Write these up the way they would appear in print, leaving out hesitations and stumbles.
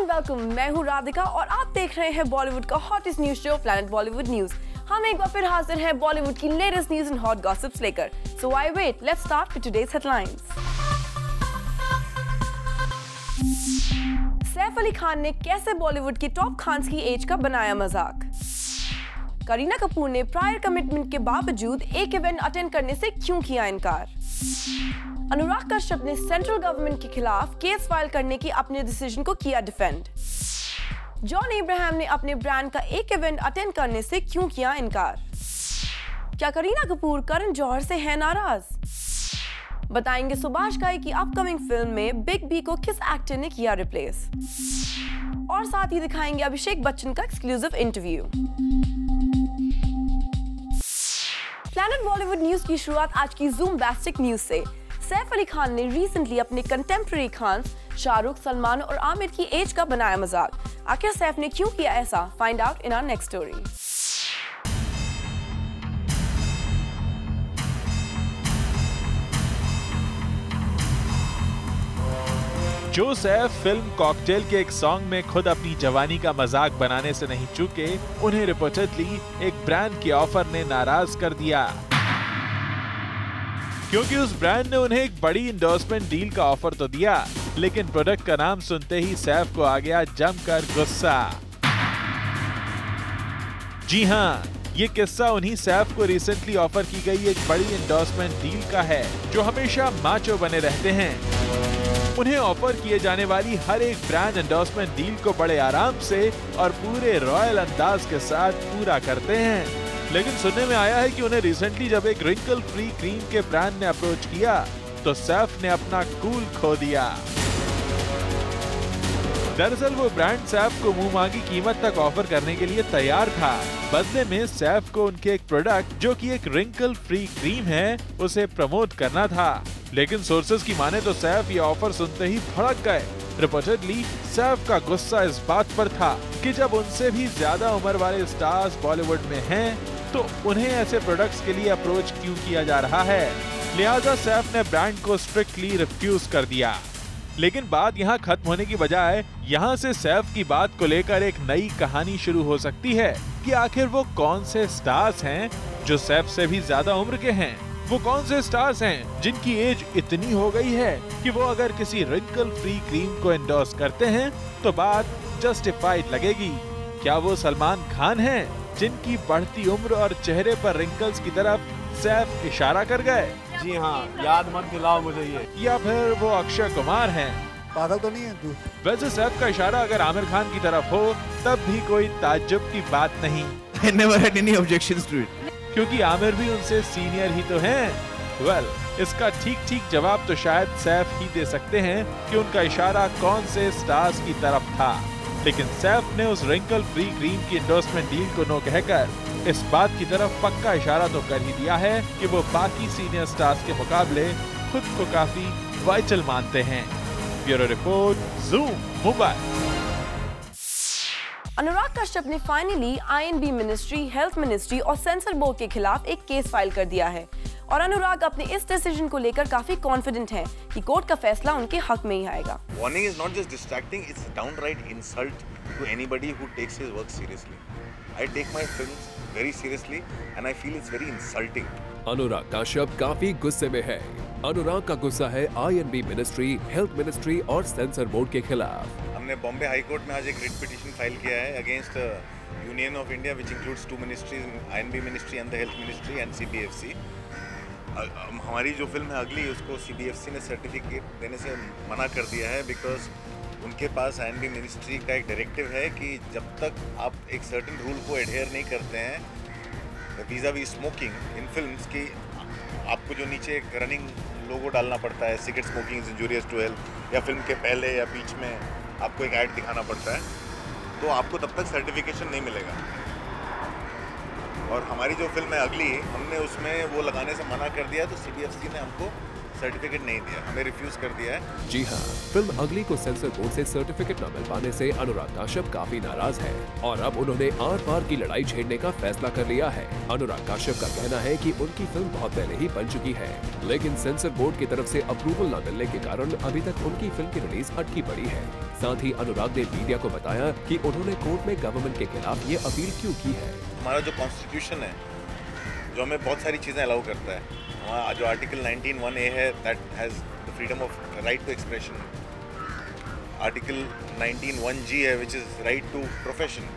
Welcome, मैं हूँ राधिका और आप देख रहे हैं बॉलीवुड का hottest news show planet Bollywood news. हम एक बार फिर हाजिर हैं बॉलीवुड की latest news and hot gossips लेकर। So why wait, let's start with today's headlines. Saif Ali Khan ने कैसे बॉलीवुड की टॉप खान्स की एज का बनाया मजाक। करीना कपूर ने प्रायर कमिटमेंट के बावजूद एक इवेंट अटेंड करने से क्यों किया इनकार। अनुराग कश्यप ने सेंट्रल गवर्नमेंट के खिलाफ केस फाइल करने की अपने डिसीजन को किया डिफेंड। जॉन इब्राहिम ने अपने ब्रांड का एक इवेंट अटेंड करने से क्यों किया इनकार। क्या करीना कपूर करण जौहर से है नाराज। बताएंगे सुभाष घई की अपकमिंग फिल्म में बिग बी को किस एक्टर ने किया रिप्लेस। और साथ ही दिखाएंगे अभिषेक बच्चन का exclusive interview. Planet Bollywood news की शुरुआत आज की ज़ूम बेस्टिक न्यूज से। सैफ अली खान ने रिसेंटली अपने कंटेम्प्रेरी खान्स शाहरुख, सलमान और आमिर की एज का बनाया मजाक। आखिर सैफ ने क्यों किया ऐसा? Find out in our next story. जो सैफ फिल्म कॉकटेल के एक सॉन्ग में खुद अपनी जवानी का मजाक बनाने से नहीं चूके, उन्हें रिपोर्टेडली एक ब्रांड के ऑफर ने नाराज कर दिया, क्योंकि उस ब्रांड ने उन्हें एक बड़ी इंडोर्समेंट डील का ऑफर तो दिया, लेकिन प्रोडक्ट का नाम सुनते ही सैफ को आ गया जमकर गुस्सा। जी हाँ, ये किस्सा उन्हीं सैफ को रिसेंटली ऑफर की गई एक बड़ी इंडोर्समेंट डील का है, जो हमेशा माचो बने रहते हैं। उन्हें ऑफर किए जाने वाली हर एक ब्रांड एंडोर्समेंट डील को बड़े आराम से और पूरे रॉयल अंदाज के साथ पूरा करते हैं। लेकिन सुनने में आया है कि उन्हें रिसेंटली जब एक रिंकल फ्री क्रीम के ब्रांड ने अप्रोच किया तो सैफ ने अपना कूल खो दिया। दरअसल वो ब्रांड सैफ को मुंह मांगी कीमत तक ऑफर करने के लिए तैयार था। बदले में सैफ को उनके एक प्रोडक्ट जो कि एक रिंकल फ्री क्रीम है, उसे प्रमोट करना था। लेकिन सोर्सेज की माने तो सैफ ये ऑफर सुनते ही भड़क गए। रिपोर्टेडली सैफ का गुस्सा इस बात पर था कि जब उनसे भी ज्यादा उम्र वाले स्टार्स बॉलीवुड में हैं, तो उन्हें ऐसे प्रोडक्ट्स के लिए अप्रोच क्यों किया जा रहा है। लिहाजा सैफ ने ब्रांड को स्ट्रिक्टली रिफ्यूज कर दिया। लेकिन बात यहाँ खत्म होने की बजाय यहाँ से सैफ की बात को लेकर एक नई कहानी शुरू हो सकती है कि आखिर वो कौन से स्टार्स हैं जो सैफ से भी ज्यादा उम्र के हैं। वो कौन से स्टार्स हैं जिनकी एज इतनी हो गई है कि वो अगर किसी रिंकल फ्री क्रीम को एंडोर्स करते हैं तो बात जस्टिफाइड लगेगी। क्या वो सलमान खान हैं जिनकी बढ़ती उम्र और चेहरे पर रिंकल्स की तरफ सैफ इशारा कर गए? जी हाँ, याद मत दिलाओ मुझे ये। या फिर वो अक्षय कुमार हैं? पागल तो नहीं है तू? वैसे सैफ का इशारा अगर आमिर खान की तरफ हो तब भी कोई ताज्जुब की बात नहीं। I never had any objections to it. क्योंकि आमिर भी उनसे सीनियर ही तो हैं। वेल, इसका ठीक जवाब तो शायद सैफ ही दे सकते हैं कि उनका इशारा कौन से स्टार्स की तरफ था। लेकिन सैफ ने उस रिंकल फ्री क्रीम की एंडोर्समेंट डील को नो कहकर इस बात की तरफ पक्का इशारा तो कर ही दिया है कि वो बाकी सीनियर स्टार्स के मुकाबले खुद को काफी वाइटल मानते हैं। Bureau report, zoom Mumbai. Anurag Kashyap ने finally INB ministry, health ministry और सेंसर बोर्ड के खिलाफ एक केस फाइल कर दिया है और अनुराग अपने इस डिसीजन को लेकर काफी कॉन्फिडेंट हैं कि कोर्ट का फैसला उनके हक में ही आएगा। Warning is not just distracting; it's a downright insult to anybody who takes his work seriously. I take my films very seriously, and I feel it's very insulting. Anurag Kashyap काफी गुस्से में है। अनुराग का गुस्सा है आईएनबी मिनिस्ट्री, हेल्थ मिनिस्ट्री और censor board के खिलाफ। हमने बॉम्बे हाई कोर्ट में आज एक रिट पिटीशन फाइल किया है against union of India which includes 2 ministries, I&B ministry and the health ministry and CBFC. हमारी जो फिल्म है अगली, उसको सीबीएफसी ने सर्टिफिकेट देने से मना कर दिया है बिकॉज उनके पास आईएनबी मिनिस्ट्री का एक डायरेक्टिव है कि जब तक आप एक सर्टेन रूल को एडहेयर नहीं करते हैं vis-a-vis smoking in films की, आपको जो नीचे एक रनिंग लोगो डालना पड़ता है, cigarette smoking is injurious to health, या फिल्म के पहले या बीच में आपको एक ऐड दिखाना पड़ता है, तो आपको तब तक सर्टिफिकेशन नहीं मिलेगा। और हमारी जो फिल्म है अगली, हमने उसमें वो लगाने से मना कर दिया, तो सीबीएफसी ने हमको सर्टिफिकेट नहीं दिया, हमें रिफ्यूज कर दिया है। जी हाँ, फिल्म अगली को सेंसर बोर्ड से सर्टिफिकेट न मिल पाने से अनुराग काश्यप काफी नाराज है और अब उन्होंने आर पार की लड़ाई छेड़ने का फैसला कर लिया है। अनुराग काश्यप का कहना है कि उनकी फिल्म बहुत पहले ही बन चुकी है, लेकिन सेंसर बोर्ड की तरफ से अप्रूवल न मिलने के कारण अभी तक उनकी फिल्म की रिलीज अटकी पड़ी है। साथ ही अनुराग ने मीडिया को बताया कि उन्होंने कोर्ट में गवर्नमेंट के खिलाफ ये अपील क्यों की है। हमारा जो कॉन्स्टिट्यूशन है, जो हमें बहुत सारी चीज़ें अलाउ करता है, हमारा जो आर्टिकल 19(1)(a) है, that has the freedom of right to expression. Article 19(1)(g) है, which is right to profession,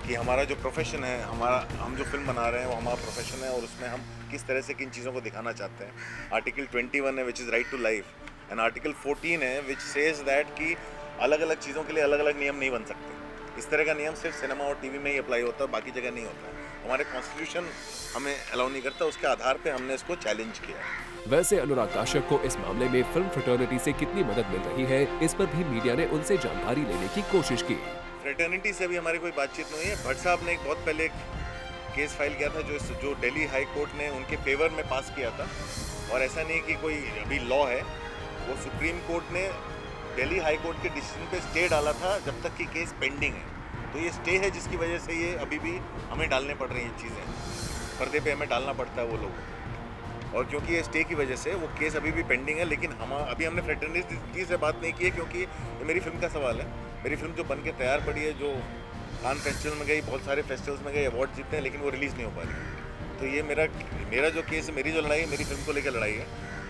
कि हमारा जो प्रोफेशन है, हम जो फिल्म बना रहे हैं वो हमारा प्रोफेशन है और उसमें हम किस तरह से किन चीज़ों को दिखाना चाहते हैं। आर्टिकल 21 है, which is right to life, and article 14 है, विच सेज दैट कि अलग अलग चीज़ों के लिए अलग अलग नियम नहीं बन सकते। इस तरह का नियम सिर्फ सिनेमा और टीवी में ही अप्लाई होता है, बाकी जगह नहीं होता। हमारे कॉन्स्टिट्यूशन हमें अलाउ नहीं करता, उसके आधार पे हमने इसको चैलेंज किया है। वैसे अनुराग काश्यप को इस मामले में फिल्म फ्रेटर्निटी से कितनी मदद मिल रही है, इस पर भी मीडिया ने उनसे जानकारी लेने की कोशिश की। फ्रेटर्निटी से भी हमारी कोई बातचीत नहीं है। भट्ट साहब ने एक बहुत पहले केस फाइल किया था जो दिल्ली हाई कोर्ट ने उनके फेवर में पास किया था, और ऐसा नहीं कि कोई अभी लॉ है, वो सुप्रीम कोर्ट ने दिल्ली हाई कोर्ट के डिसीजन पे स्टे डाला था जब तक कि केस पेंडिंग है। तो ये स्टे है जिसकी वजह से ये अभी भी हमें डालने पड़ रही हैं चीज़ें, पर्दे पे हमें डालना पड़ता है वो लोग, और क्योंकि ये स्टे की वजह से वो केस अभी भी पेंडिंग है। लेकिन अभी हमने फ्रेटर्निटी से बात नहीं की है, क्योंकि ये मेरी फिल्म का सवाल है। मेरी फिल्म जो बन के तैयार पड़ी है, जो कान फेस्टिवल में गई, बहुत सारे फेस्टिवल्स में गई, अवार्ड जीतते हैं, लेकिन वो रिलीज़ नहीं हो पा रही। तो ये मेरा जो केस है, मेरी जो लड़ाई है, मेरी फिल्म को लेकर लड़ाई है।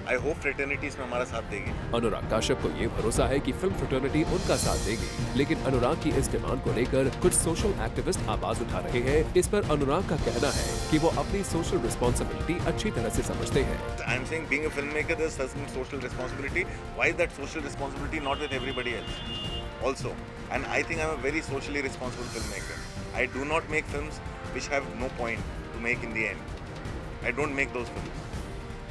आई होप फ्रेटर्निटी इसमें हमारा साथ देगी। अनुराग काश्यप को ये भरोसा है कि फिल्म फ्रेटर्निटी उनका साथ देगी, लेकिन अनुराग की इस डिमांड को लेकर कुछ सोशल एक्टिविस्ट आवाज उठा रहे हैं। इस पर अनुराग का कहना है कि वो अपनी सोशल रिस्पॉन्सिबिलिटी अच्छी तरह से समझते हैं। I am saying being a film maker there is certain social responsibility. Why is that social responsibility not with everybody else also? And I think I am a very socially responsible film maker. I do not make films which have no point to make in the end. I don't make those films.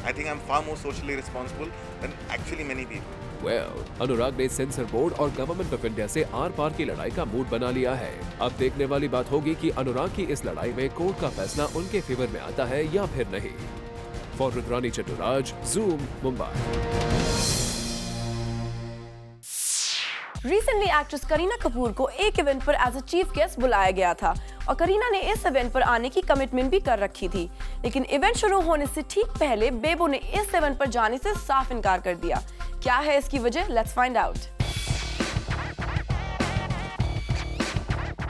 I think I'm far more socially responsible than actually many people. Well, अनुराग ने sensor board और government of India से are पार की लड़ाई का mood बना लिया है। अब देखने वाली बात होगी कि अनुराग की इस लड़ाई में कोर्ट का फैसला उनके फेवर में आता है या फिर नहीं। For Rudrani Chatturaj, Zoom, Mumbai. Recently actress Kareena Kapoor को एक इवेंट पर एज अ चीफ गेस्ट बुलाया गया था और करीना ने इस इवेंट पर आने की कमिटमेंट भी कर रखी थी, लेकिन इवेंट शुरू होने से ठीक पहले बेबो ने इस इवेंट पर जाने से साफ इनकार कर दिया। क्या है इसकी वजह? Let's find out.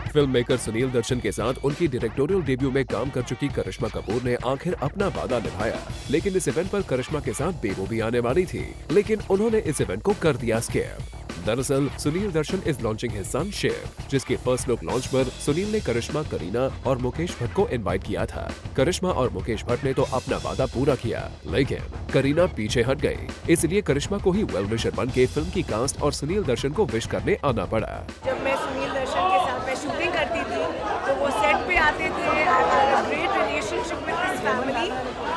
Film maker Sunil Darshan के साथ उनकी डायरेक्टोरियल डेब्यू में काम कर चुकी करिश्मा कपूर ने आखिर अपना वादा निभाया, लेकिन इस इवेंट पर करिश्मा के साथ बेबो भी आने वाली थी, लेकिन उन्होंने इस इवेंट को कर दिया स्किप। दरअसल Sunil Darshan is launching his son Shiv, जिसके फर्स्ट लुक लॉन्च पर सुनील ने करिश्मा, करीना और मुकेश भट्ट को इनवाइट किया था। करिश्मा और मुकेश भट्ट ने तो अपना वादा पूरा किया, लेकिन करीना पीछे हट गई, इसलिए करिश्मा को ही वेल विशर बन के फिल्म की कास्ट और सुनील दर्शन को विश करने आना पड़ा। जब मैं सुनील दर्शन के साथ में शूटिंग करती थी तो वो सेट पे आते थे। I have a great relationship with this family,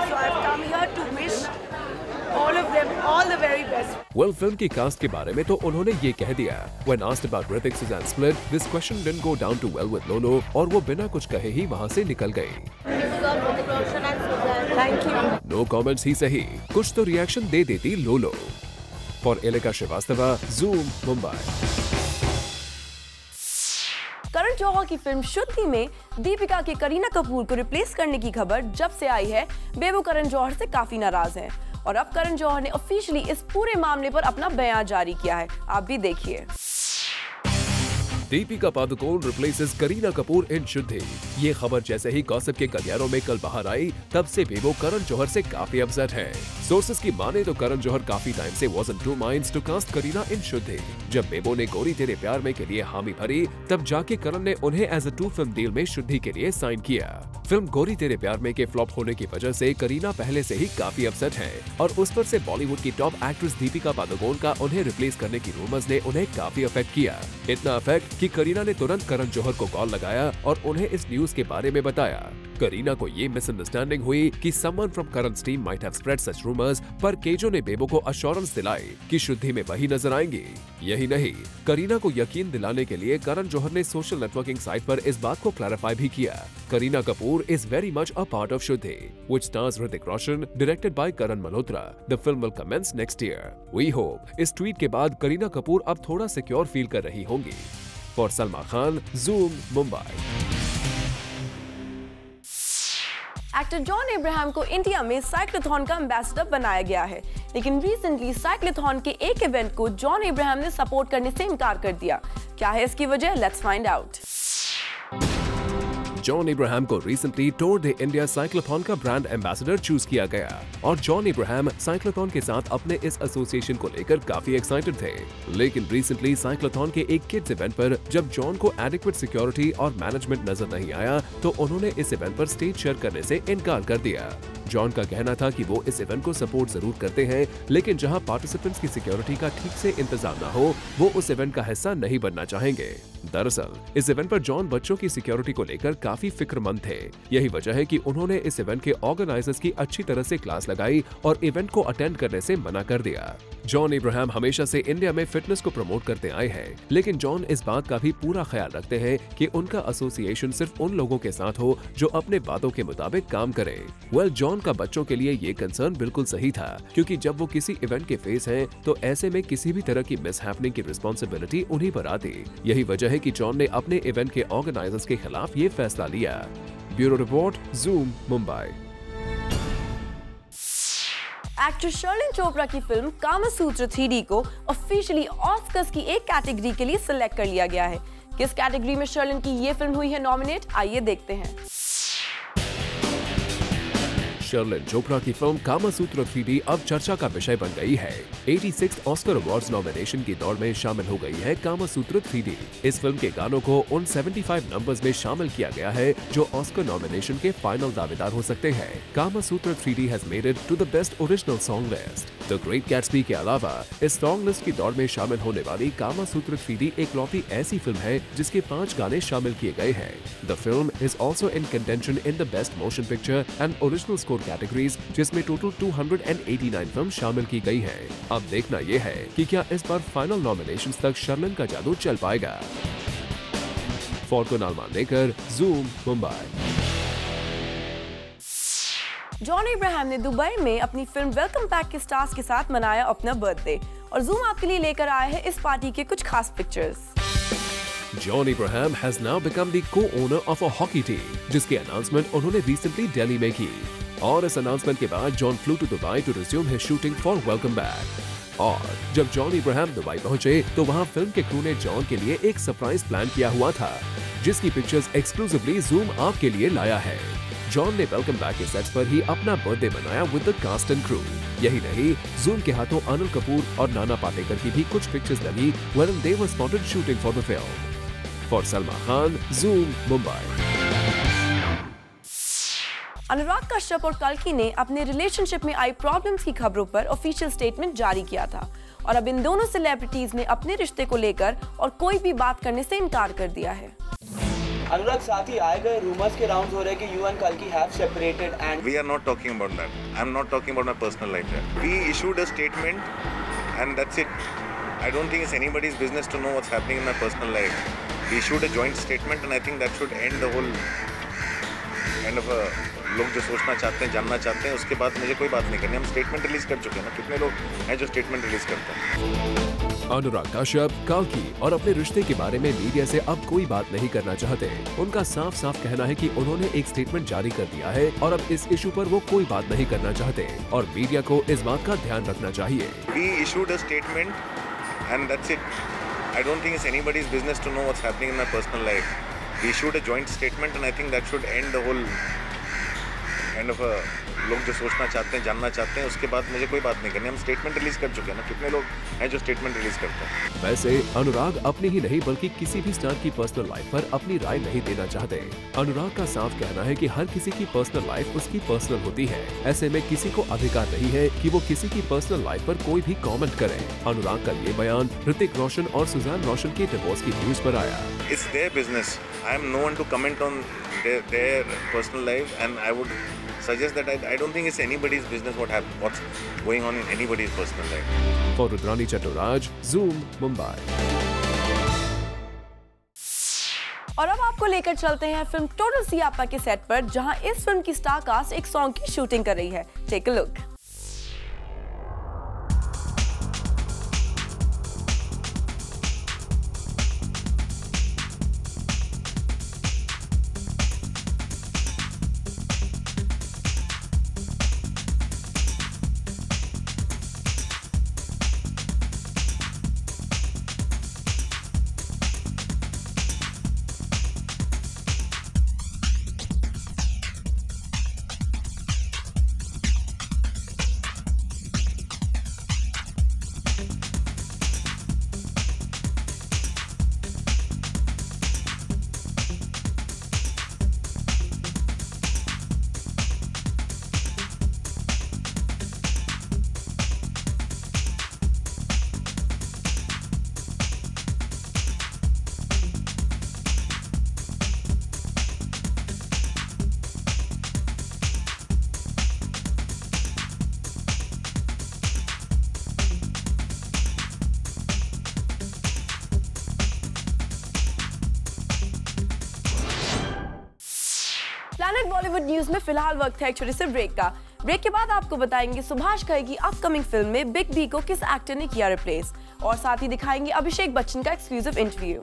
so I have come here to wish all of them all the very best. Well, film की कास्ट के बारे में तो उन्होंने ये कह दिया। When asked about Hrithik Suzanne split, this question didn't go down too well with Lolo, और वो बिना कुछ कहे ही वहाँ से निकल गई। Thank you. No comments ही सही, कुछ तो रिएक्शन दे देती लोलो। For Elika Srivastava, Zoom, Mumbai. करण जौहर की फिल्म शुद्धि में दीपिका के करीना कपूर को रिप्लेस करने की खबर जब से आई है, बेबो करण जौहर से काफी नाराज हैं और अब करण जौहर ने ऑफिशियली इस पूरे मामले पर अपना बयान जारी किया है। आप भी देखिए। दीपिका पादुकोण रिप्लेसेस करीना कपूर इन शुद्धि। ये खबर जैसे ही गॉसिप के गलियारों में कल बाहर आई, तब से बेबो करण जौहर से काफी अपसेट है। सोर्सेस की माने तो करण जौहर काफी टाइम से was in two minds to cast Kareena in Shuddhi. जब बेबो ने गोरी तेरे प्यार में के लिए हामी भरी, तब जाके करण ने उन्हें एज अ 2 फिल्म डील में शुद्धि के लिए साइन किया। फिल्म गोरी तेरे प्यार में के फ्लॉप होने की वजह से करीना पहले से ही काफी अपसेट है और उस पर से बॉलीवुड की टॉप एक्ट्रेस दीपिका पादुकोण का उन्हें रिप्लेस करने की रूमर्स ने उन्हें काफी अफेक्ट किया। इतना अफेक्ट कि करीना ने तुरंत करण जौहर को कॉल लगाया और उन्हें इस न्यूज के बारे में बताया। करीना को ये मिसअंडरस्टैंडिंग हुई कि someone from Karan's team might have spread such rumours, पर केजो ने बेबो को अश्योरेंस दिलाई कि शुद्धि में वही नजर आएंगी। यही नहीं, करीना को यकीन दिलाने के लिए करण जौहर ने सोशल नेटवर्किंग साइट पर इस बात को क्लैरिफाई भी किया। Kareena Kapoor is very much a part of Shuddhi, which stars Hrithik Roshan, directed by Karan Malhotra. The film will commence next year. We hope इस ट्वीट के बाद करीना कपूर अब थोड़ा सिक्योर फील कर रही होंगी। For Salma Khan, Zoom, Mumbai. Actor John Abraham को इंडिया में साइक्लोथॉन का एम्बेसडर बनाया गया है, लेकिन रिसेंटली साइक्लोथॉन के एक इवेंट को जॉन अब्राहम ने सपोर्ट करने से इनकार कर दिया। क्या है इसकी वजह? Let's find out. John Abraham को रिसेंटली टूर दे इंडिया साइक्लोथॉन का ब्रांड एम्बेसडर चूज किया गया और जॉन अब्राहम साइक्लोथॉन के साथ अपने इस एसोसिएशन को लेकर काफी एक्साइटेड थे। लेकिन रिसेंटली साइक्लोथॉन के एक किड्स इवेंट पर जब जॉन को एडिक्वेट सिक्योरिटी और मैनेजमेंट नजर नहीं आया तो उन्होंने इस इवेंट पर स्टेज शेयर करने से इनकार कर दिया। जॉन का कहना था कि वो इस इवेंट को सपोर्ट जरूर करते हैं, लेकिन जहां पार्टिसिपेंट्स की सिक्योरिटी का ठीक से इंतजाम न हो, वो उस इवेंट का हिस्सा नहीं बनना चाहेंगे। दरअसल इस इवेंट पर जॉन बच्चों की सिक्योरिटी को लेकर काफी फिक्रमंद थे। यही वजह है कि उन्होंने इस इवेंट के ऑर्गेनाइजर्स की अच्छी तरह से क्लास लगाई और इवेंट को अटेंड करने से मना कर दिया। जॉन अब्राहम हमेशा से इंडिया में फिटनेस को प्रमोट करते आए हैं, लेकिन जॉन इस बात का भी पूरा ख्याल रखते हैं कि उनका एसोसिएशन सिर्फ उन लोगों के साथ हो जो अपने वादों के मुताबिक काम करें। जॉन का बच्चों के लिए ये कंसर्न बिल्कुल सही था, क्योंकि जब वो किसी इवेंट के फेस हैं, तो ऐसे में किसी भी तरह की मिसहैपनिंग की रिस्पॉन्सिबिलिटी उन्हीं पर आती। यही वजह है कि जॉन ने अपने इवेंट के ऑर्गेनाइजर्स के खिलाफ ये फैसला लिया। Bureau report, zoom, Mumbai. Actor Sherlyn Chopra की फिल्म कामासूत्र 3D को ऑफिशियली ऑस्कर्स की एक कैटेगरी के लिए सिलेक्ट कर लिया गया है। किस कैटेगरी में शर्लिन की ये फिल्म हुई है नॉमिनेट, आइए देखते हैं। शर्लिन चोपड़ा की फिल्म कामासूत्र 3D अब चर्चा का विषय बन गई है। 86 ऑस्कर अवार्ड्स नॉमिनेशन की दौड़ में शामिल हो गई है कामासूत्र 3D। इस फिल्म के गानों को उन 75 नंबर्स में शामिल किया गया है जो ऑस्कर नॉमिनेशन के फाइनल दावेदार हो सकते हैं। Kamasutra 3D has made it to the best original song list. The great Gatsby के अलावा इस सॉन्ग लिस्ट की दौड़ में शामिल होने वाली कामासूत्र 3D एकलौती ऐसी फिल्म है जिसके 5 गाने शामिल किए गए हैं। The film is also in contention in the best motion picture and original score categories, जिसमें टोटल 289 फिल्म शामिल की गई हैं। अब देखना यह है कि क्या इस बार फाइनल नॉमिनेशंस तक शर्लिन का जादू चल पाएगा। For Kunal Mandekar, zoom, Mumbai. John Abraham ने दुबई में अपनी फिल्म वेलकम बैक के स्टार्स के साथ मनाया अपना बर्थडे और ज़ूम आपके लिए लेकर आया है इस पार्टी के कुछ खास pictures. John Abraham has now become the co-owner of a hockey team, जिसकी अनाउंसमेंट उन्होंने रिसेंटली दिल्ली में की। और इस अनाउंसमेंट के बाद John flew to Dubai to resume his shooting for welcome back. और जब जॉन अब्राहम दुबई पहुंचे तो वहां फिल्म के क्रू ने जॉन के लिए एक सरप्राइज प्लान किया हुआ था, जिसकी पिक्चर्स एक्सक्लूसिवली ज़ूम आपके लिए लाया है। जॉन ने वेलकम बैक के सेट्स पर ही अपना बर्थडे मनाया with the cast and crew. यही नहीं, ज़ूम के हाथों अनिल कपूर और नाना पाटेकर की भी कुछ पिक्चर्स लगी when they were spotted shooting for the film. For Salma Khan, Zoom, Mumbai. Anurag Kashyap और कल्कि ने अपने रिलेशनशिप में आई प्रॉब्लम्स की खबरों पर ऑफिशियल स्टेटमेंट जारी किया था और अब इन दोनों सेलिब्रिटीज ने अपने रिश्ते को लेकर और कोई भी बात करने से इनकार कर दिया है। अनुराग, साथ ही आए गए रूमर्स के राउंड्स हो रहे हैं कि यू एंड कल्कि have separated and we are not talking about that. I'm not talking about my personal life here. We issued a statement and that's it. I don't think it's anybody's business to know what's happening in my personal life. We issued a joint statement and I think that should end the whole kind of a लोग जो सोचना चाहते हैं, जानना चाहते हैं, उसके बाद मुझे कोई बात नहीं करनी। हम स्टेटमेंट रिलीज कर चुके हैं ना, कितने लोग हैं जो स्टेटमेंट रिलीज करते हैं। अनुराग कश्यप, कल्कि और अपने रिश्ते के बारे में मीडिया से अब कोई बात नहीं करना चाहते। उनका साफ साफ कहना है कि उन्होंने एक स्टेटमेंट जारी कर दिया है और अब इस इशू पर वो कोई बात नहीं करना चाहते और मीडिया को इस बात का ध्यान रखना चाहिए। We issued a statement and that's it. I don't think it's anybody's business to know what's happening in my personal life. We issued a joint statement and I think that should end the whole kind of लोग जो सोचना चाहते हैं, जानना चाहते हैं, उसके बाद मुझे कोई बात नहीं करनी। हम स्टेटमेंट रिलीज कर चुके हैं ना, कितने लोग हैं जो स्टेटमेंट रिलीज करते हैं। वैसे अनुराग अपनी ही नहीं बल्कि किसी भी स्टार की पर्सनल लाइफ पर अपनी राय नहीं देना चाहते। अनुराग का साफ कहना है कि हर किसी की पर्सनल लाइफ उसकी पर्सनल होती है, ऐसे में किसी को अधिकार नहीं है कि वो किसी की पर्सनल लाइफ पर कोई भी कमेंट करे। अनुराग का ये बयान ऋतिक रोशन और सुजान रोशन के डिवोर्स की न्यूज पर आया। It's their business. I am no one to comment on their personal life, and I would suggest that I don't think it's anybody's business what's going on in anybody's personal life. For Rudrani Chattoraj, Zoom, Mumbai. और अब आपको लेकर चलते हैं film total सियापा के set पर, जहां इस फिल्म की स्टार कास्ट एक सॉन्ग की शूटिंग कर रही है। Take a look. Planet Bollywood news में फिलहाल वक्त है एक छोटे से ब्रेक का। ब्रेक के बाद आपको बताएंगे सुभाष घई की अपकमिंग फिल्म में बिग बी को किस एक्टर ने किया रिप्लेस, और साथ ही दिखाएंगे अभिषेक बच्चन का एक्सक्लूसिव इंटरव्यू।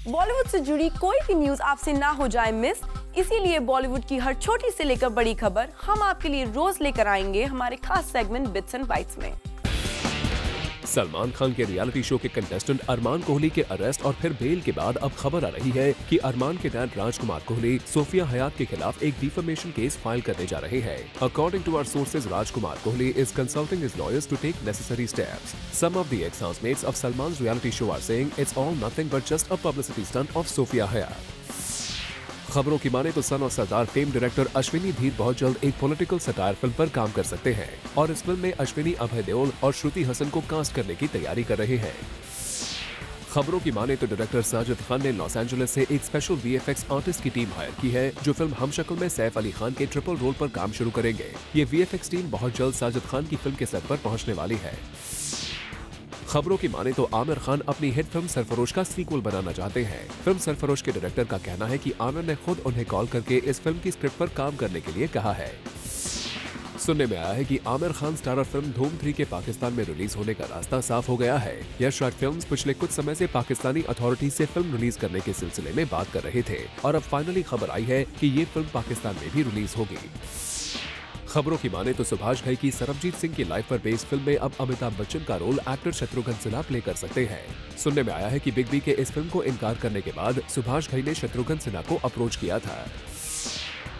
बॉलीवुड से जुड़ी कोई भी न्यूज आपसे ना हो जाए मिस, इसीलिए बॉलीवुड की हर छोटी से लेकर बड़ी खबर हम आपके लिए रोज लेकर आएंगे हमारे खास सेगमेंट बिट्स एंड बाइट्स में। सलमान खान के रियलिटी शो के कंटेस्टेंट अरमान कोहली के अरेस्ट और फिर बेल के बाद अब खबर आ रही है कि अरमान के डैड राजकुमार कोहली सोफिया हयात के खिलाफ एक डिफेमेशन केस फाइल करने जा रहे हैं। According to our sources, Rajkumar Kohli is consulting his lawyers to take necessary steps. Some of the ex-housemates of Salman's reality show are saying it's all nothing but just a publicity stunt of Sophia Hayat. खबरों की माने तो सन और सरदार fame director Ashwini धीर बहुत जल्द एक political satire film पर काम कर सकते हैं और इस फिल्म में अश्विनी अभय देओल और श्रुति हसन को कास्ट करने की तैयारी कर रहे हैं। खबरों की माने तो डायरेक्टर साजिद खान ने लॉस एंजलिस से एक स्पेशल वीएफएक्स आर्टिस्ट की टीम हायर की है जो फिल्म हमशक्ल में सैफ अली खान के ट्रिपल रोल पर काम शुरू करेंगे। ये वीएफएक्स टीम बहुत जल्द साजिद खान की फिल्म के सेट पर पहुंचने वाली है। खबरों की माने तो आमिर खान अपनी हिट फिल्म सरफरोश का सीक्वल बनाना चाहते हैं। फिल्म सरफरोश के डायरेक्टर का कहना है कि आमिर ने खुद उन्हें कॉल करके इस फिल्म की स्क्रिप्ट पर काम करने के लिए कहा है। सुनने में आया है कि आमिर खान स्टारर फिल्म धूम 3 के पाकिस्तान में रिलीज होने का रास्ता साफ हो गया है। यश राज फिल्म्स पिछले कुछ समय से पाकिस्तानी अथॉरिटी से फिल्म रिलीज करने के सिलसिले में बात कर रहे थे और अब फाइनली खबर आई है कि ये फिल्म पाकिस्तान में भी रिलीज होगी। खबरों की माने तो सुभाष घई की सरबजीत सिंह की लाइफ पर बेस्ड फिल्म में अब अमिताभ बच्चन का role actor Shatrughan Sinha play कर सकते हैं। सुनने में आया है कि बिग बी के इस फिल्म को इनकार करने के बाद सुभाष घई ने शत्रुघ्न सिन्हा को अप्रोच किया था।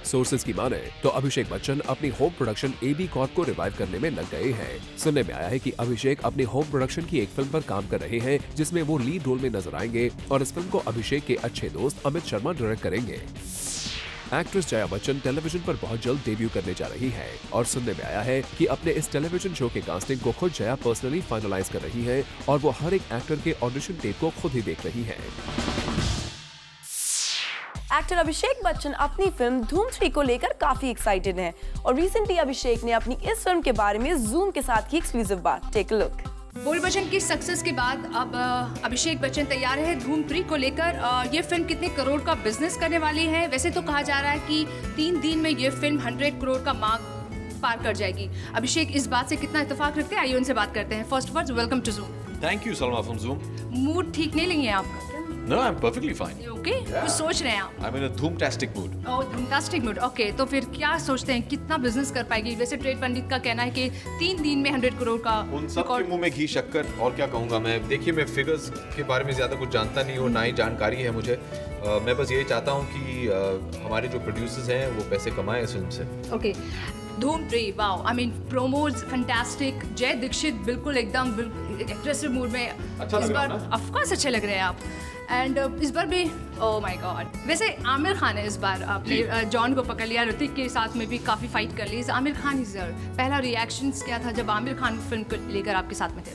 सोर्सेज की माने तो अभिषेक बच्चन अपनी होम प्रोडक्शन AB कॉर्प को रिवाइव करने में लग गए हैं। सुनने में आया है कि अभिषेक अपनी होम प्रोडक्शन की एक फिल्म पर काम कर रहे हैं जिसमें वो लीड रोल में नजर आएंगे और इस फिल्म को अभिषेक के अच्छे दोस्त अमित शर्मा डायरेक्ट करेंगे। एक्ट्रेस जया बच्चन टेलीविजन पर बहुत जल्द डेब्यू करने जा रही है और सुनने में आया है कि अपने इस टेलीविजन शो के कास्टिंग को खुद जया पर्सनली फाइनलाइज कर रही है और वो हर एक एक्टर के ऑडिशन टेप को खुद ही देख रही है। एक्टर अभिषेक बच्चन अपनी फिल्म धूम 3 को लेकर काफी एक्साइटेड हैं और रिसेंटली अभिषेक ने अपनी इस फिल्म के बारे में जूम के साथ की एक्सक्लूसिव बात। Take a look. Bol Bachchan की सक्सेस के बाद अब अभिषेक बच्चन तैयार है धूम 3 को लेकर। ये फिल्म कितने करोड़ का बिजनेस करने वाली है? वैसे तो कहा जा रहा है कि 3 दिन में ये फिल्म 100 करोड़ का मार्क पार कर जाएगी। अभिषेक इस बात से कितना इत्तेफाक रखते हैं, आइए उनसे बात करते हैं। First words, welcome to zoom. Thank you Salma from zoom. Mood ठीक नहीं लगी है आपका क्या? No, I'm perfectly fine. Okay? कुछ सोच रहे हैं आप? I'm in a धूमtastic mood. Oh, धूमtastic mood. Okay, तो फिर क्या सोचते हैं कितना बिजनेस कर पाएगी? वैसे ट्रेड पंडित का कहना है कि 3 दिन में 100 करोड़ का उन सब के मुंह में घी शक्कर, और क्या कहूँगा मैं। देखिए, मैं फिगर्स के बारे में ज़्यादा कुछ जानता नहीं हूँ, ना ही जानकारी है मुझे। मैं बस यही चाहता हूँ कि हमारे जो प्रोड्यूसर्स हैं वो पैसे कमाएं इस फिल्म से। Okay. धूम 3, wow, I mean promos fantastic. जय दीक्षित बिल्कुल एकदम एग्रेसिव मूड में अच्छा इस लग बार रहा है ना? ऑफ कोर्स अच्छे लग रहे हैं आप। एंड इस बार भी ओह माय गॉड। वैसे आमिर खान है इस बार, आपने जॉन को पकड़ लिया, ऋतिक के साथ में भी काफ़ी फाइट कर ली। आमिर खान ही सर, पहला रिएक्शंस क्या था जब आमिर खान फिल्म को लेकर आपके साथ में थे?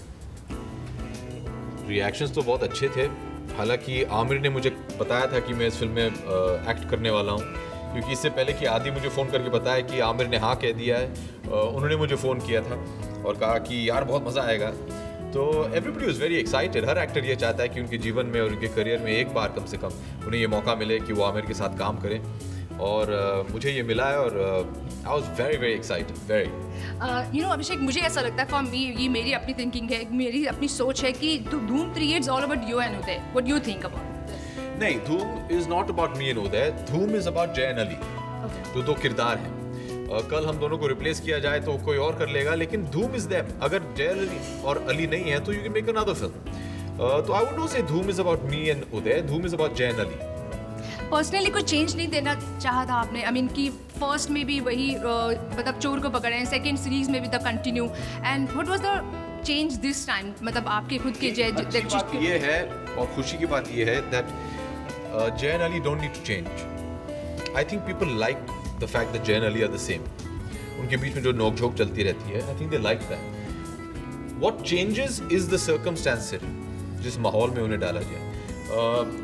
रिएक्शंस तो बहुत अच्छे थे। हालांकि आमिर ने मुझे बताया था कि मैं इस फिल्म में एक्ट करने वाला हूँ, क्योंकि इससे पहले कि आदि मुझे फ़ोन करके बताया कि आमिर ने हाँ कह दिया है। उन्होंने मुझे फ़ोन किया था और कहा कि यार बहुत मज़ा आएगा। तो everybody was very excited. Her actor ये चाहता है कि उनके जीवन में और उनके करियर में एक बार कम से कम उन्हें ये मौका मिले कि वो आमिर के साथ काम करें, और मुझे ये मिला है और I was very very excited, very. You know Abhishek, मुझे ऐसा लगता है फॉर मी, ये मेरी अपनी थिंकिंग है, मेरी अपनी सोच है कि Dhoom 3 it's all about you and Uday. What do you think about? नहीं, Dhoom is not about me and Uday. Dhoom is about Jai and Ali, जो दो किरदार हैं। कल हम दोनों को रिप्लेस किया जाए तो कोई और कर लेगा, लेकिन धूम इज देम। अगर जय अली और अली नहीं है तो you can make another film. तो आई वुड नॉट से धूम is about me and Uday, Dhoom is about Jai and Ali. Personally कुछ चेंज नहीं देना चाहा था आपने? आई मीन कि फर्स्ट में भी वही मतलब चोर को पकड़े हैं, सेकेंड सीरीज में भी the continue, and what was the change this time? मतलब आपके खुद के जय बात ये है और खुशी की बात ये है that Jai and Ali don't need to change. I think people like the fact that Jai and Ali are the same. उनके बीच में जो नोक-झोंक चलती रहती है, I think they like that. What changes is the circumstances, जिस माहौल में उन्हें डाला गया।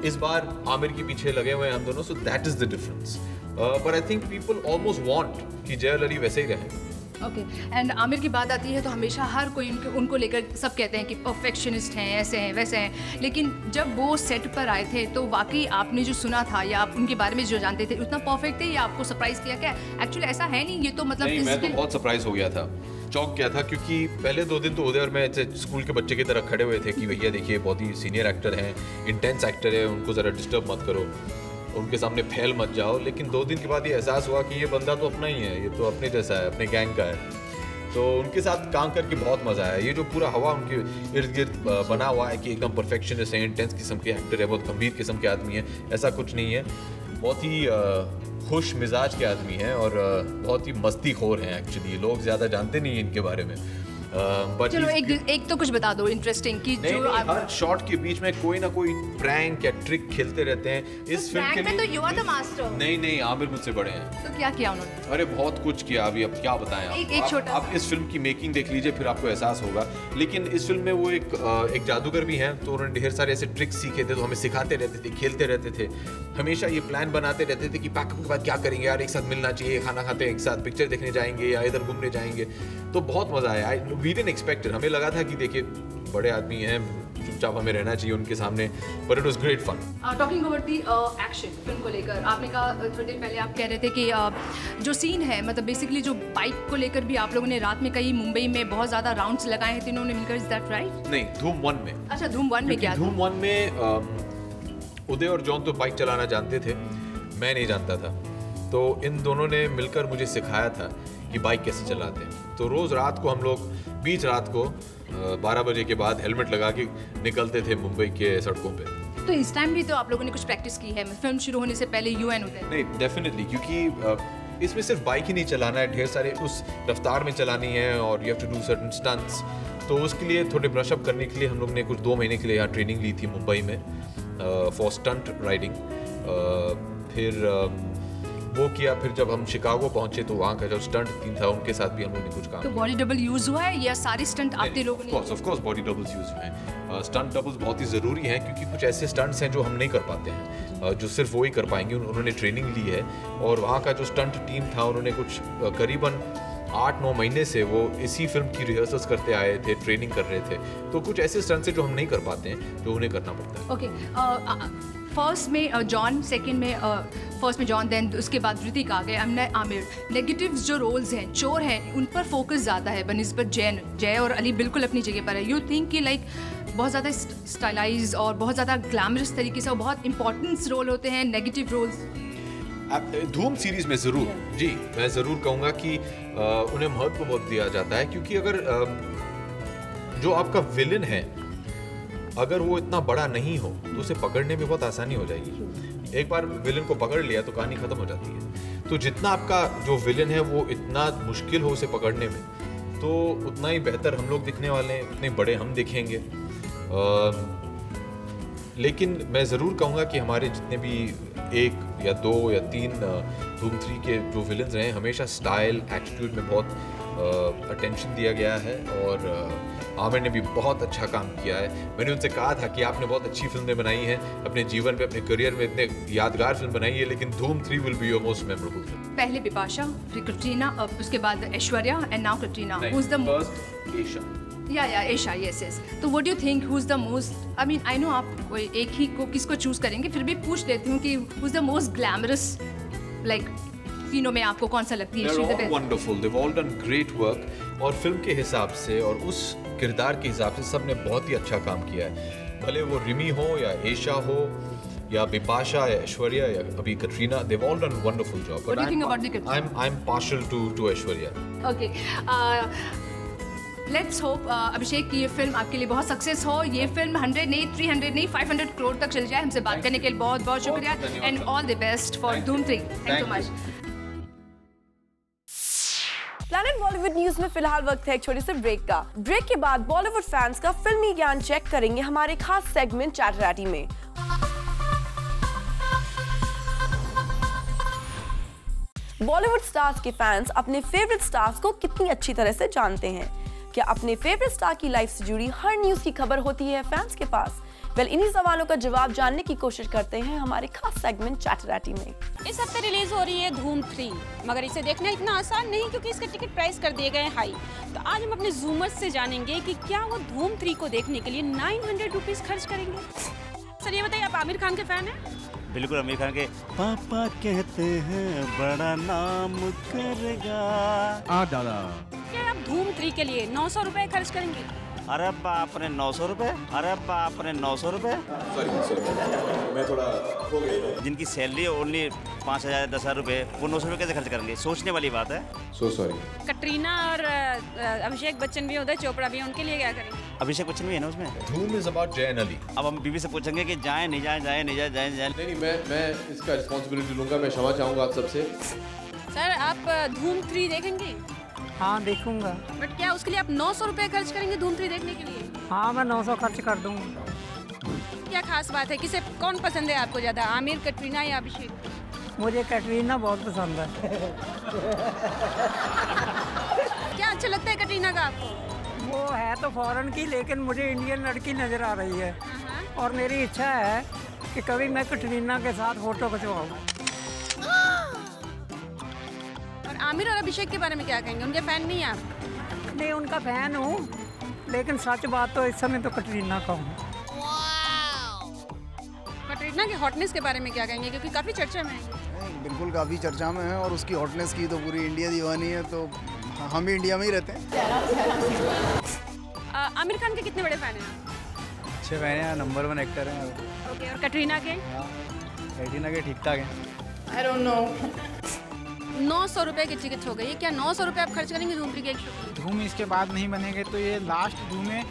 इस बार आमिर के पीछे लगे हुए हैं हम दोनों, so that is the difference. But I think people almost want कि जय अली वैसे ही रहे। ओके, एंड आमिर की बात आती है तो हमेशा हर कोई उनको लेकर सब कहते हैं कि परफेक्शनिस्ट हैं, ऐसे हैं वैसे हैं, लेकिन जब वो सेट पर आए थे तो वाकई आपने जो सुना था या आप उनके बारे में जो जानते थे उतना परफेक्ट थे, या आपको सरप्राइज किया? क्या एक्चुअली ऐसा है नहीं, ये तो मतलब नहीं, मैं तो बहुत सरप्राइज हो गया था, चौंक गया था, क्योंकि पहले 2 दिन तो उदय और मैं स्कूल के बच्चे की तरह खड़े हुए थे कि भैया देखिए बहुत ही सीनियर एक्टर हैं, इंटेंस एक्टर है, उनको ज़रा डिस्टर्ब मत करो, उनके सामने फैल मत जाओ। लेकिन 2 दिन के बाद ये एहसास हुआ कि ये बंदा तो अपना ही है, ये तो अपने जैसा है, अपने गैंग का है। तो उनके साथ काम करके बहुत मज़ा आया। ये जो पूरा हवा उनके इर्द गिर्द बना हुआ है कि एकदम परफेक्शनिस्ट है, इंटेंस किस्म के एक्टर है, बहुत गंभीर किस्म के आदमी है, ऐसा कुछ नहीं है। बहुत ही खुश मिजाज के आदमी हैं और बहुत ही मस्तीखोर हैं। एक्चुअली लोग ज़्यादा जानते नहीं हैं इनके बारे में। चलो एक तो कुछ बता दो इंटरेस्टिंग कि नहीं, जो हर शॉट के बीच में कोई ना कोई प्रैंक या ट्रिक खेलते रहते हैं। इस फिल्म के लिए तो यू आर द मास्टर। नहीं, आमिर मुझसे बड़े हैं। तो क्या किया उन्होंने? अरे बहुत कुछ किया, अभी अब क्या बताएं आप इस फिल्म की मेकिंग देख लीजिए, फिर आपको एहसास होगा। लेकिन इस फिल्म में वो एक जादूगर भी हैं, तो उन्होंने ढेर सारे ऐसे ट्रिक्स सीखे थे, तो हमें सिखाते रहते थे, खेलते रहते थे, हमेशा ये प्लान बनाते रहते थे कि पैकअप के बाद क्या करेंगे यार, एक साथ मिलना चाहिए, खाना खाते एक साथ, पिक्चर देखने जाएंगे या इधर घूमने जाएंगे। तो बहुत मजा आया। We didn't expect it. हमें लगा था कि देखिए बड़े आदमी हैं, चुपचाप हमें रहना चाहिए उनके सामने, but it was great fun. Talking about the action film को लेकर, आपने कहा थोड़ी देर पहले आप कह रहे थे कि जो सीन है, मतलब बेसिकली जो बाइक को लेकर भी आप लोगों ने रात में कहीं मुंबई में बहुत ज़्यादा राउंड्स लगाए हैं तीनों ने मिलकर, इज दैट राइट? नहीं, धूम 1 में। अच्छा, धूम 1 में क्या? धूम 1 में उदय और जॉन तो बाइक चलाना जानते थे, मैं नहीं जानता था, तो इन दोनों ने मिलकर मुझे सिखाया था कि बाइक कैसे चलाते हैं। तो रोज़ रात को हम लोग बीच रात को 12 बजे के बाद हेलमेट लगा के निकलते थे मुंबई के सड़कों पे। तो इस टाइम भी तो आप लोगों ने कुछ प्रैक्टिस की है फिल्म शुरू होने से पहले, यू एंड उदय? नहीं, डेफिनेटली, क्योंकि इसमें सिर्फ बाइक ही नहीं चलाना है, ढेर सारे उस रफ्तार में चलानी है और you have to do certain stunts. तो उसके लिए थोड़े ब्रशअप करने के लिए हम लोग ने कुछ 2 महीने के लिए यहाँ ट्रेनिंग ली थी मुंबई में फॉर स्टंट राइडिंग। फिर वो किया, फिर जब हम शिकागो पहुंचे तो वहाँ का जो स्टंट टीम था उनके साथ भी हम लोगों ने कुछ काम। तो बॉडी डबल यूज हुआ है या सारी स्टंट आपके लोगों ने? Of course body doubles use हुए हैं। स्टंट डबल्स बहुत ही ज़रूरी हैं, क्योंकि कुछ ऐसे स्टंट्स हैं जो हम नहीं कर पाते हैं, जो सिर्फ वो ही कर पाएंगे। उन्होंने ट्रेनिंग ली है और वहाँ का जो स्टंट टीम था उन्होंने कुछ करीबन 8-9 महीने से वो इसी फिल्म की रिहर्सल्स करते आए थे, ट्रेनिंग कर रहे थे। तो कुछ ऐसे स्टंट्स हैं जो हम नहीं कर पाते हैं, जो उन्हें करना पड़ता है। ओके, फर्स्ट में जॉन, सेकंड में फर्स्ट में जॉन, देन उसके बाद ऋतिक आ गए, आमिर। नेगेटिव्स जो रोल्स हैं, चोर हैं, उन पर फोकस ज़्यादा है बनिस्बत जय और अली बिल्कुल अपनी जगह पर है। यू थिंक कि लाइक बहुत ज़्यादा स्टाइलाइज और बहुत ज़्यादा ग्लैमरस तरीके से और बहुत इंपॉर्टेंट रोल होते हैं नेगेटिव रोल्स? धूम सीरीज में ज़रूर जी, मैं ज़रूर कहूँगा कि उन्हें महत्व बहुत दिया जाता है, क्योंकि अगर जो आपका विलन है अगर वो इतना बड़ा नहीं हो तो उसे पकड़ने में बहुत आसानी हो जाएगी। एक बार विलन को पकड़ लिया तो कहानी खत्म हो जाती है। तो जितना आपका जो विलन है वो इतना मुश्किल हो उसे पकड़ने में, तो उतना ही बेहतर हम लोग दिखने वाले हैं, उतने बड़े हम दिखेंगे। लेकिन मैं ज़रूर कहूँगा कि हमारे जितने भी 1 या 2 या 3 धूम 3 के जो विलन्स रहे, हमेशा स्टाइल एटीट्यूड में बहुत अटेंशन दिया गया है और आमिर ने भी बहुत अच्छा काम किया है। मैंने उनसे कहा था कि आपने बहुत अच्छी फिल्में बनाई हैं अपने जीवन में, अपने करियर में इतने यादगार फिल्म बनाई है, लेकिन धूम 3 will be your most memorable film. पहले बिपाशा, फिर कटरीना, अब उसके बाद Aishwarya and now Katrina. Who is the first Esha? या ऐशा, यस। तो what do you think who is the most, I mean I know आप कोई एक ही को किसको चूज करेंगे, फिर भी पूछ लेती हूँ कि who is the most glamorous, like तीनों में आपको कौन सा लगती है? They're all wonderful, they've all done great work, और फिल्म के हिसाब से और उस किरदार के हिसाब से सब ने बहुत ही अच्छा काम किया है। भले वो रिमी हो या एशा हो या बिपाशा या ऐश्वर्या या अभी Katrina, they've all done wonderful job. What do you think about the Katrina? I'm partial to Aishwarya. Okay. Let's hope Abhishek की ये फिल्म आपके लिए बहुत सक्सेस हो। ये फिल्म 100 नहीं, 300 नहीं, 500 करोड़ तक चल जाए। हमसे बात करने के लिए बहुत बहुत शुक्रिया and all the best for धूम 3। Thank you much. Planet Bollywood news में फिलहाल वक्त है एक छोटे से ब्रेक का। ब्रेक के बाद बॉलीवुड फैंस का फिल्मी ज्ञान चेक करेंगे हमारे खास सेगमेंट चैटराटी में। बॉलीवुड स्टार्स के फैंस अपने फेवरेट स्टार्स को कितनी अच्छी तरह से जानते हैं? क्या अपने फेवरेट स्टार की लाइफ से जुड़ी हर न्यूज की खबर होती है फैंस के पास? वेल, इन्हीं सवालों का जवाब जानने की कोशिश करते हैं हमारे खास सेगमेंट चैटराटी में। इस हफ्ते रिलीज हो रही है धूम 3, मगर इसे देखना इतना आसान नहीं क्योंकि इसके टिकट प्राइस कर दिए गए हाई। तो आज हम अपने जूमर्स से जानेंगे कि क्या वो धूम 3 को देखने के लिए 900 रुपीज खर्च करेंगे। सर ये बताइए, आप आमिर खान के फैन हैं? बिल्कुल, आमिर खान के पापा कहते हैं बड़ा नाम करेगा। दादा, क्या आप धूम 3 के लिए 900 रुपए खर्च करेंगे? अरे बाप रे 900 रुपए, अरे बाप रे 900 रुपए। सॉरी मैं थोड़ा खो गया। जिनकी सैलरी ओनली 5,000 10,000 रुपए, वो 900 रुपए कैसे खर्च करेंगे? सोचने वाली बात है। So sorry. कटरीना और अभिषेक बच्चन भी, उदय चोपड़ा भी, उनके लिए क्या करेंगे? अभिषेक बच्चन भी है ना उसमें। धूम is about Jai and Ali. अब हम बीवी से पूछेंगे कि जाए नहीं जाए, जाए नहीं जाए, जाए नहीं जाए। नहीं, मैं इसका रिस्पॉन्सिबिलिटी लूंगा। मैं क्षमा चाहूंगा आप सबसे। सर आप धूम 3 देखेंगे? हाँ देखूंगा। बट क्या उसके लिए आप 900 रुपए खर्च करेंगे धूम 3 देखने के लिए? हाँ मैं 900 खर्च कर दूंगा। क्या खास बात है? किसे कौन पसंद है आपको ज्यादा, आमिर, कटरीना या अभिषेक? मुझे कटरीना बहुत पसंद है। क्या अच्छा लगता है कटरीना का आपको? वो है तो फॉरेन की, लेकिन मुझे इंडियन लड़की नजर आ रही है और मेरी इच्छा है कि कभी मैं कटरीना के साथ फोटो खिंचवाऊं। और आमिर और अभिषेक के बारे में क्या कहेंगे? उनके फैन नहीं हैं आप? नहीं, उनका फैन हूँ, लेकिन सच बात तो इस समय तो कटरीना का हूँ। कटरीना की हॉटनेस के बारे में क्या कहेंगे, क्योंकि काफ़ी चर्चा में है? बिल्कुल काफ़ी चर्चा में है और उसकी हॉटनेस की तो पूरी इंडिया दीवानी है, तो हम भी इंडिया में ही रहते हैं। आमिर खान के कितने बड़े फैन हैं? अच्छे फैन हैं, नंबर 1 एक्टर हैं। ओके, और कटरीना के? कटरीना के ठीक ठाक हैं। I don't know. 900 रुपए की टिकट हो गई है। क्या 900 रुपए आप खर्च करेंगे धूम 3 के एक शो के लिए? धूम इसके बाद नहीं बनेंगे तो ये लास्ट धूम है।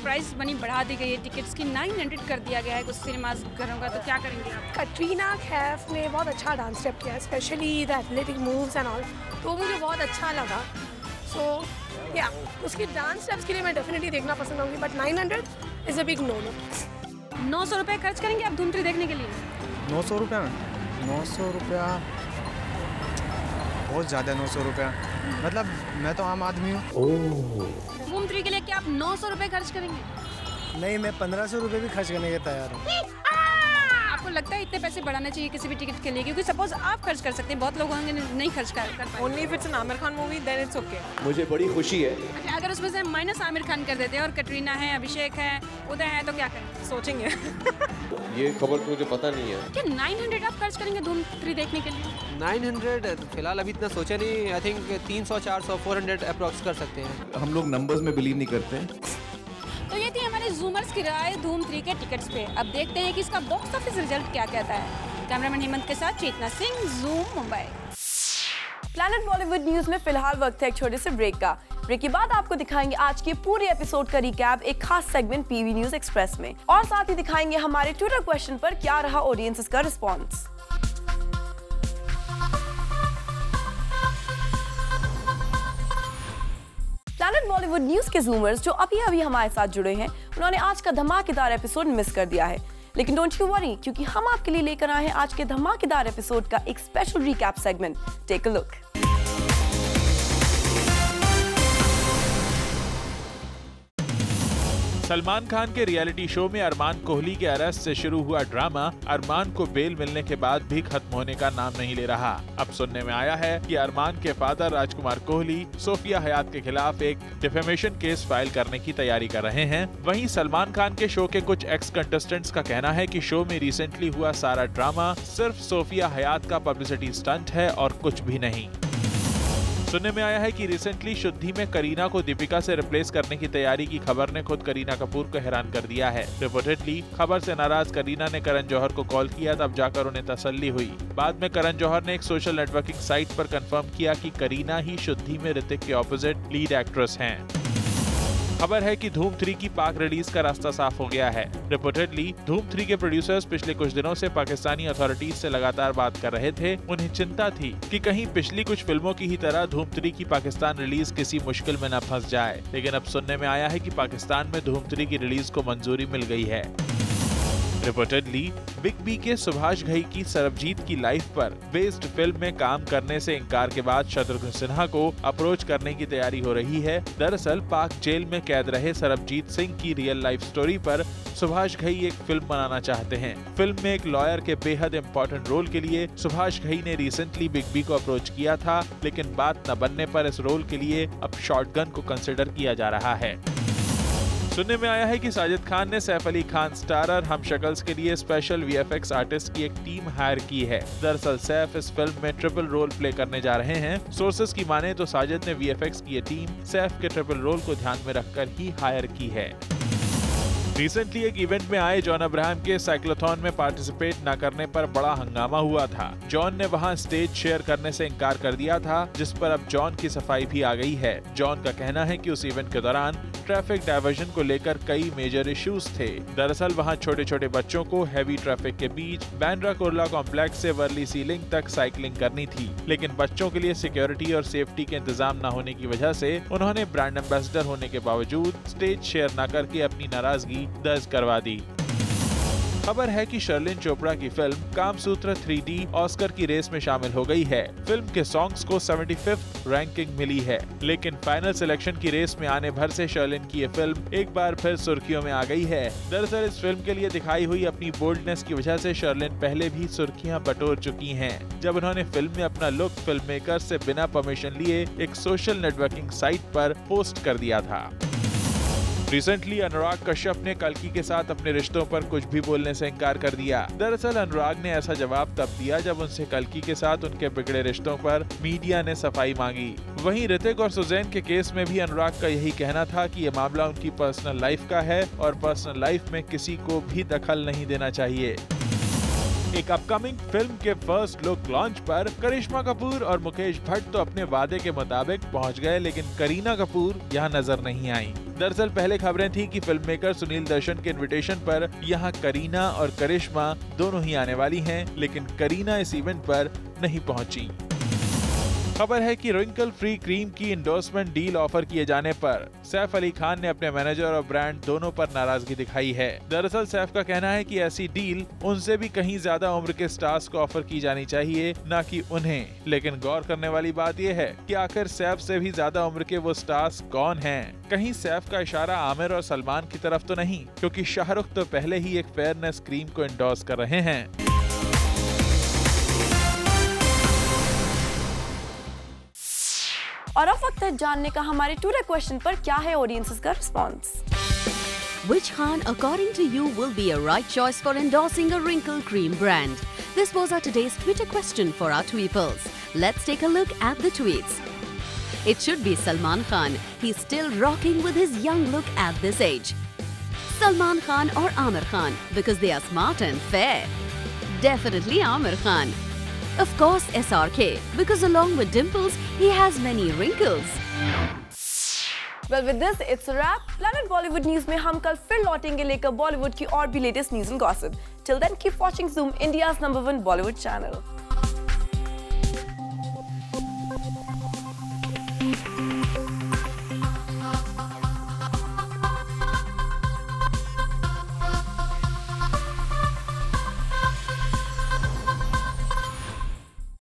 प्राइस बनी बढ़ा दी गई है टिकट्स की, 900 कर दिया गया है कुछ सिनेमाज घरों का। तो क्या करेंगे आप? कटरीना कैफ ने बहुत अच्छा डांस स्टेप किया, specially the athletic moves and all, तो मुझे बहुत अच्छा लगा। सो या उसकी डांस स्टेप्स के लिए मैं डेफिनेटली देखना पसंद करूँगी, but 900 is a big no no. 900 रुपए खर्च करेंगे आप धूम 3 देखने के लिए? 900 रुपये में 900 रुपया बहुत ज़्यादा। 900 रुपया मतलब मैं तो आम आदमी हूँ। धूम 3 के लिए क्या आप 900 रुपए खर्च करेंगे? नहीं, मैं 1500 रुपये भी खर्च करने के तैयार हूँ। आपको लगता है इतने पैसे बढ़ाना चाहिए किसी भी टिकट के लिए? क्योंकि सपोज आप खर्च कर सकते हैं, बहुत लोग होंगे नहीं खर्च कर पाएंगे। Only if it's an Aamir Khan movie then it's okay. मुझे बड़ी खुशी है। अच्छा, अगर उसमें से माइनस आमिर खान कर देते हैं और कटरीना है, अभिषेक है, उदय है, तो क्या करें? सोचेंगे। ये खबर तो मुझे पता नहीं है। क्या 900 आप खर्च करेंगे धूम 3 देखने के लिए? 900 फिलहाल अभी इतना सोचा नहीं। आई थिंक 300, 400, 400 अप्रॉक्स कर सकते हैं। हम लोग नंबर्स में बिलीव नहीं करते। तो ये थी हमारे जूमर्स की राय धूम 3 के टिकट्स पे। अब देखते हैं कि इसका बॉक्स ऑफिस रिजल्ट क्या कहता है। कैमरामैन हेमंत के साथ Chetna Singh, Zoom Mumbai. Planet Bollywood news में फिलहाल वक्त है एक छोटे से ब्रेक का। ब्रेक के बाद आपको दिखाएंगे आज के पूरे एपिसोड का रिकैप एक खास सेगमेंट पीवी न्यूज एक्सप्रेस में, और साथ ही दिखाएंगे हमारे ट्विटर क्वेश्चन पर क्या रहा ऑडियंस का रिस्पॉन्स। प्लैनेट बॉलीवुड न्यूज के जूमर्स जो अभी हमारे साथ जुड़े हैं, उन्होंने आज का धमाकेदार एपिसोड मिस कर दिया है। लेकिन डोंट यू वरी, क्योंकि हम आपके लिए लेकर आए हैं आज के धमाकेदार एपिसोड का एक special recap segment. Take a look. Salman Khan के रियलिटी शो में अरमान कोहली के अरेस्ट से शुरू हुआ ड्रामा अरमान को बेल मिलने के बाद भी खत्म होने का नाम नहीं ले रहा। अब सुनने में आया है कि अरमान के फादर राजकुमार कोहली सोफिया हयात के खिलाफ एक डिफेमेशन केस फाइल करने की तैयारी कर रहे हैं। वहीं सलमान खान के शो के कुछ एक्स कंटेस्टेंट्स का कहना है कि शो में रिसेंटली हुआ सारा ड्रामा सिर्फ सोफिया हयात का पब्लिसिटी स्टंट है और कुछ भी नहीं। सुनने में आया है कि रिसेंटली शुद्धि में करीना को दीपिका से रिप्लेस करने की तैयारी की खबर ने खुद करीना कपूर को हैरान कर दिया है। रिपोर्टेडली खबर से नाराज करीना ने करण जौहर को कॉल किया, तब जाकर उन्हें तसल्ली हुई। बाद में करण जौहर ने एक सोशल नेटवर्किंग साइट पर कंफर्म किया कि करीना ही शुद्धि में ऋतिक के ऑपोजिट लीड एक्ट्रेस हैं। खबर है कि धूम 3 की पाक रिलीज का रास्ता साफ हो गया है। रिपोर्टेडली धूम 3 के प्रोड्यूसर्स पिछले कुछ दिनों से पाकिस्तानी अथॉरिटीज से लगातार बात कर रहे थे। उन्हें चिंता थी कि कहीं पिछली कुछ फिल्मों की ही तरह धूम 3 की पाकिस्तान रिलीज किसी मुश्किल में न फंस जाए। लेकिन अब सुनने में आया है कि पाकिस्तान में धूम 3 की रिलीज को मंजूरी मिल गई है। रिपोर्टेडली बिग बी के सुभाष घई की सरबजीत की लाइफ पर बेस्ड फिल्म में काम करने से इनकार के बाद शत्रुघ्न सिन्हा को अप्रोच करने की तैयारी हो रही है। दरअसल पाक जेल में कैद रहे सरबजीत सिंह की रियल लाइफ स्टोरी पर सुभाष घई एक फिल्म बनाना चाहते हैं। फिल्म में एक लॉयर के बेहद इम्पोर्टेंट रोल के लिए सुभाष घई ने रिसेंटली बिग बी को अप्रोच किया था, लेकिन बात न बनने पर इस रोल के लिए अब शॉटगन को कंसिडर किया जा रहा है। सुनने में आया है कि साजिद खान ने सैफ अली खान स्टारर हम शक्ल्स के लिए स्पेशल वीएफएक्स आर्टिस्ट की एक टीम हायर की है। दरअसल सैफ इस फिल्म में ट्रिपल रोल प्ले करने जा रहे हैं। सोर्सेज की माने तो साजिद ने वीएफएक्स की ये टीम सैफ के ट्रिपल रोल को ध्यान में रखकर ही हायर की है। रिसेंटली एक इवेंट में आए जॉन अब्राहम के साइक्लोथॉन में पार्टिसिपेट न करने पर बड़ा हंगामा हुआ था। जॉन ने वहां स्टेज शेयर करने से इनकार कर दिया था, जिस पर अब जॉन की सफाई भी आ गई है। जॉन का कहना है कि उस इवेंट के दौरान ट्रैफिक डायवर्जन को लेकर कई मेजर इश्यूज थे। दरअसल वहां छोटे छोटे बच्चों को हैवी ट्रैफिक के बीच बांद्रा कुर्ला कॉम्प्लेक्स से वर्ली सीलिंग तक साइकिलिंग करनी थी, लेकिन बच्चों के लिए सिक्योरिटी और सेफ्टी के इंतजाम न होने की वजह से उन्होंने ब्रांड एम्बेसडर होने के बावजूद स्टेज शेयर न करके अपनी नाराजगी दर्ज करवा दी। खबर है कि शर्लिन चोपड़ा की फिल्म कामसूत्र 3D ऑस्कर की रेस में शामिल हो गई है। फिल्म के सॉन्ग्स को 75th रैंकिंग मिली है, लेकिन फाइनल सिलेक्शन की रेस में आने भर से शर्लिन की ये फिल्म एक बार फिर सुर्खियों में आ गई है। दरअसल इस फिल्म के लिए दिखाई हुई अपनी बोल्डनेस की वजह से शर्लिन पहले भी सुर्खियां बटोर चुकी हैं, जब उन्होंने फिल्म में अपना लुक फिल्म मेकर से बिना परमिशन लिए एक सोशल नेटवर्किंग साइट पर पोस्ट कर दिया था। रिसेंटली अनुराग कश्यप ने कल्कि के साथ अपने रिश्तों पर कुछ भी बोलने से इनकार कर दिया। दरअसल अनुराग ने ऐसा जवाब तब दिया जब उनसे कल्कि के साथ उनके बिगड़े रिश्तों पर मीडिया ने सफाई मांगी। वहीं ऋतिक और सुजैन के केस में भी अनुराग का यही कहना था कि ये मामला उनकी पर्सनल लाइफ का है और पर्सनल लाइफ में किसी को भी दखल नहीं देना चाहिए। एक अपकमिंग फिल्म के फर्स्ट लुक लॉन्च पर करिश्मा कपूर और मुकेश भट्ट तो अपने वादे के मुताबिक पहुंच गए, लेकिन करीना कपूर यहां नजर नहीं आई। दरअसल पहले खबरें थी कि फिल्म मेकर सुनील दर्शन के इनविटेशन पर यहां करीना और करिश्मा दोनों ही आने वाली हैं, लेकिन करीना इस इवेंट पर नहीं पहुंची। खबर है कि रिंकल फ्री क्रीम की एंडोर्समेंट डील ऑफर किए जाने पर सैफ अली खान ने अपने मैनेजर और ब्रांड दोनों पर नाराजगी दिखाई है। दरअसल सैफ का कहना है कि ऐसी डील उनसे भी कहीं ज्यादा उम्र के स्टार्स को ऑफर की जानी चाहिए, न कि उन्हें। लेकिन गौर करने वाली बात यह है कि आखिर सैफ से भी ज्यादा उम्र के वो स्टार्स कौन हैं? कहीं सैफ का इशारा आमिर और सलमान की तरफ तो नहीं, क्योंकि शाहरुख तो पहले ही एक फेयरनेस क्रीम को एंडोर्स कर रहे हैं। और अब वक्त है जानने का हमारे टुडे क्वेश्चन पर क्या है ऑडियंसेस का response. Which Khan, according to you, will be a right choice for endorsing a wrinkle cream brand? This was our today's Twitter question for our Tweeples. Let's take a look at the tweets. It should be Salman Khan. He's still rocking with his young look at this age. Salman Khan or Aamir Khan, because they are smart and fair. Definitely Aamir Khan. Of course SRK, because along with dimples, he has many wrinkles. Well, with this, it's a wrap. Planet Bollywood News में हम कल फिर लौटेंगे लेकर बॉलीवुड की और भी latest news and gossip. Till then, keep watching Zoom, India's #1 Bollywood channel.